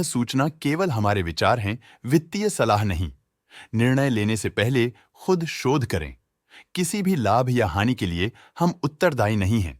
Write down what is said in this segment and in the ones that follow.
सूचना केवल हमारे विचार हैं, वित्तीय सलाह नहीं। निर्णय लेने से पहले खुद शोध करें। किसी भी लाभ या हानि के लिए हम उत्तरदायी नहीं हैं।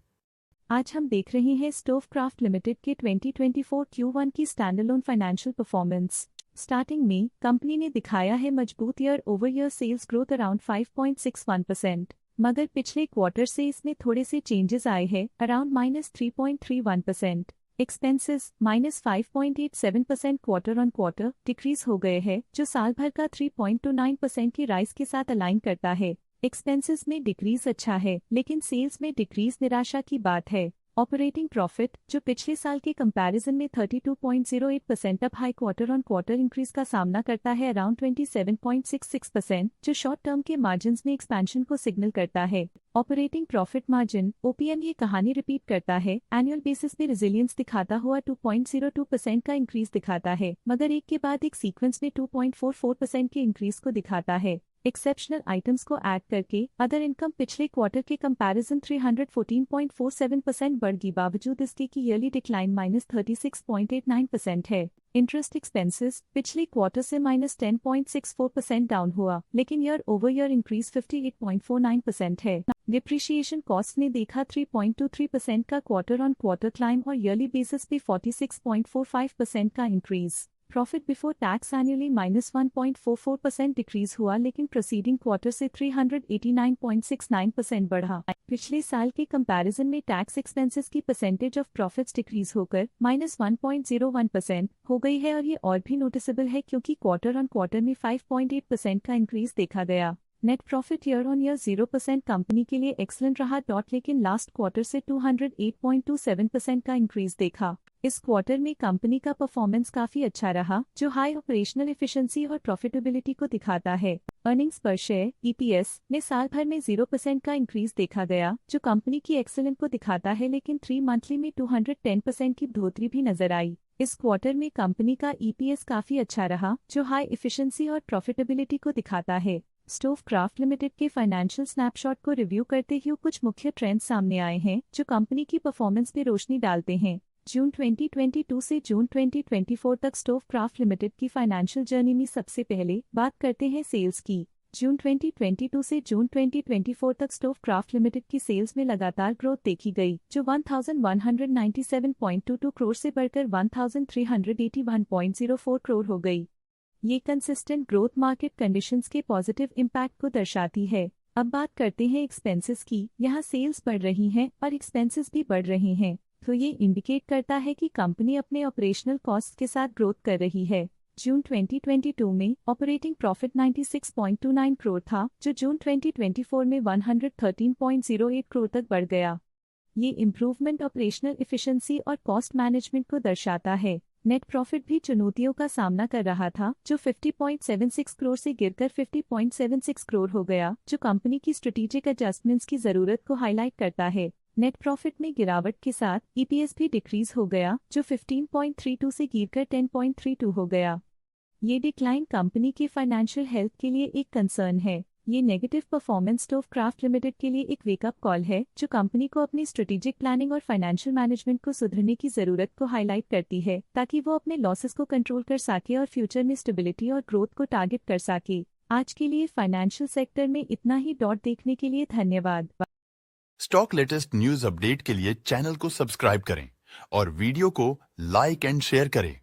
आज हम देख रहे हैं स्टोवक्राफ्ट लिमिटेड के 2024 Q1 की स्टैंडअलोन फाइनेंशियल परफॉर्मेंस। स्टार्टिंग में कंपनी ने दिखाया है मजबूत year over year sales growth around 5.61%, मगर पिछले क्वार्टर से इसमें थोड़े से चेंजेस आए हैं around -3.31%। Expenses -5.87% quarter on quarter decrease हो गए हैं, जो साल भर का 3.29% की राइज के साथ अलाइन करता है। एक्सपेंसेस में डिक्रीज अच्छा है, लेकिन सेल्स में डिक्रीज निराशा की बात है। ऑपरेटिंग प्रॉफिट, जो पिछले साल के कंपैरिजन में 32.08% up high quarter on quarter increase का सामना करता है अराउंड 27.66%, जो शॉर्ट टर्म के मार्जिन्स में एक्सपेंशन को सिग्नल करता है। ऑपरेटिंग प्रॉफिट मार्जिन OPM ये कहानी रिपीट करता है, एनुअल बेसिस में रेजिलियंस दिखाता हुआ 2.02% का इंक्रीज दिखाता है, मगर एक के बाद एक सीक्वेंस में 2.44% के इंक्रीज को दिखाता है। एक्सेप्शनल आइटम्स को ऐड करके अदर इनकम पिछले क्वार्टर के कंपैरिजन 314.47% बढ़ गई, बावजूद इसके की ईयरली डिक्लाइन -36.89% है। इंटरेस्ट एक्सपेंसेस पिछले क्वार्टर से -10.64% डाउन हुआ, लेकिन ईयर ओवर ईयर इंक्रीज 58.49% है। डिप्रिशिएशन कॉस्ट ने देखा 3.23% का क्वार्टर ऑन क्वार्टर क्लाइम और ईयरली बेसिस पे 46.45% का increase. Profit before tax annually -1.44% decrease हुआ, लेकिन प्रोसीडिंग क्वार्टर से 389.69% बढ़ा। पिछले साल के कंपैरिजन में टैक्स एक्सपेंसेस की परसेंटेज ऑफ प्रॉफिट्स डिक्रीज होकर -1.01% हो गई है, और ये और भी नोटिसेबल है क्योंकि क्वार्टर ऑन क्वार्टर में 5.8% का इंक्रीज देखा गया। Net profit year on year 0% company के लिए एक्सलेंट रहा, लेकिन लास्ट क्वार्टर से 208.27% का इंक्रीज देखा। इस क्वार्टर में कंपनी का परफॉर्मेंस काफी अच्छा रहा, जो हाई ऑपरेशनल एफिशिएंसी और प्रॉफिटेबिलिटी को दिखाता है। अर्निंग्स पर शेयर EPS में साल भर में 0% का इंक्रीज देखा गया, जो कंपनी की एक्सेलेंट को दिखाता है, लेकिन 3 मंथली में 210% की बढ़ोतरी भी नजर आई। इस क्वार्टर में कंपनी का EPS काफी अच्छा रहा, जो हाई एफिशिएंसी और प्रॉफिटेबिलिटी को दिखाता है। स्टोवक्राफ्ट लिमिटेड के फाइनेंशियल स्नैपशॉट को रिव्यू करते हुए कुछ मुख्य ट्रेंड्स सामने आए हैं, जो कंपनी की परफॉर्मेंस पे रोशनी डालते हैं। जून 2022 से जून 2024 तक स्टोवक्राफ्ट लिमिटेड की फाइनेंशियल जर्नी में सबसे पहले बात करते हैं सेल्स की। जून 2022 से जून 2024 तक स्टोवक्राफ्ट लिमिटेड की सेल्स में लगातार ग्रोथ देखी गई, जो 1197.22 करोड़ से बढ़कर 1381.04 करोड़ हो गई। ये कंसिस्टेंट ग्रोथ मार्केट कंडीशंस के पॉजिटिव इम्पैक्ट को दर्शाती है। अब बात करते हैं एक्सपेंसेस की। यहाँ सेल्स बढ़ रही हैं और एक्सपेंसेस भी बढ़ रहे हैं, तो ये इंडिकेट करता है कि कंपनी अपने ऑपरेशनल कॉस्ट के साथ ग्रोथ कर रही है। जून 2022 में ऑपरेटिंग प्रॉफिट 96.29 करोड़ था, जो जून 2024 में 113.08 करोड़ तक बढ़ गया। ये इम्प्रूवमेंट ऑपरेशनल एफिशिएंसी और कॉस्ट मैनेजमेंट को दर्शाता है। नेट प्रॉफिट भी चुनौतियों का सामना कर रहा था, जो 50.76 करोड़ से गिरकर 50.76 करोड़ हो गया, जो कंपनी की स्ट्रेटेजिक एडजस्टमेंट्स की जरूरत को हाईलाइट करता है। नेट प्रॉफिट में गिरावट के साथ EPS भी डिक्रीज हो गया, जो 15.32 से गिरकर 10.32 हो गया। ये डिक्लाइन कंपनी की फाइनेंशियल हेल्थ के लिए एक कंसर्न है। ये नेगेटिव परफॉर्मेंस स्टोवक्राफ्ट लिमिटेड के लिए एक वेकअप कॉल है, जो कंपनी को अपनी स्ट्रेटेजिक प्लानिंग और फाइनेंशियल मैनेजमेंट को सुधरने की जरूरत को हाईलाइट करती है, ताकि वो अपने लॉसेस को कंट्रोल कर सके और फ्यूचर में स्टेबिलिटी और ग्रोथ को टारगेट कर सके। आज के लिए फाइनेंशियल सेक्टर में इतना ही। देखने के लिए धन्यवाद। स्टॉक लेटेस्ट न्यूज अपडेट के लिए चैनल को सब्सक्राइब करें और वीडियो को लाइक एंड शेयर करें।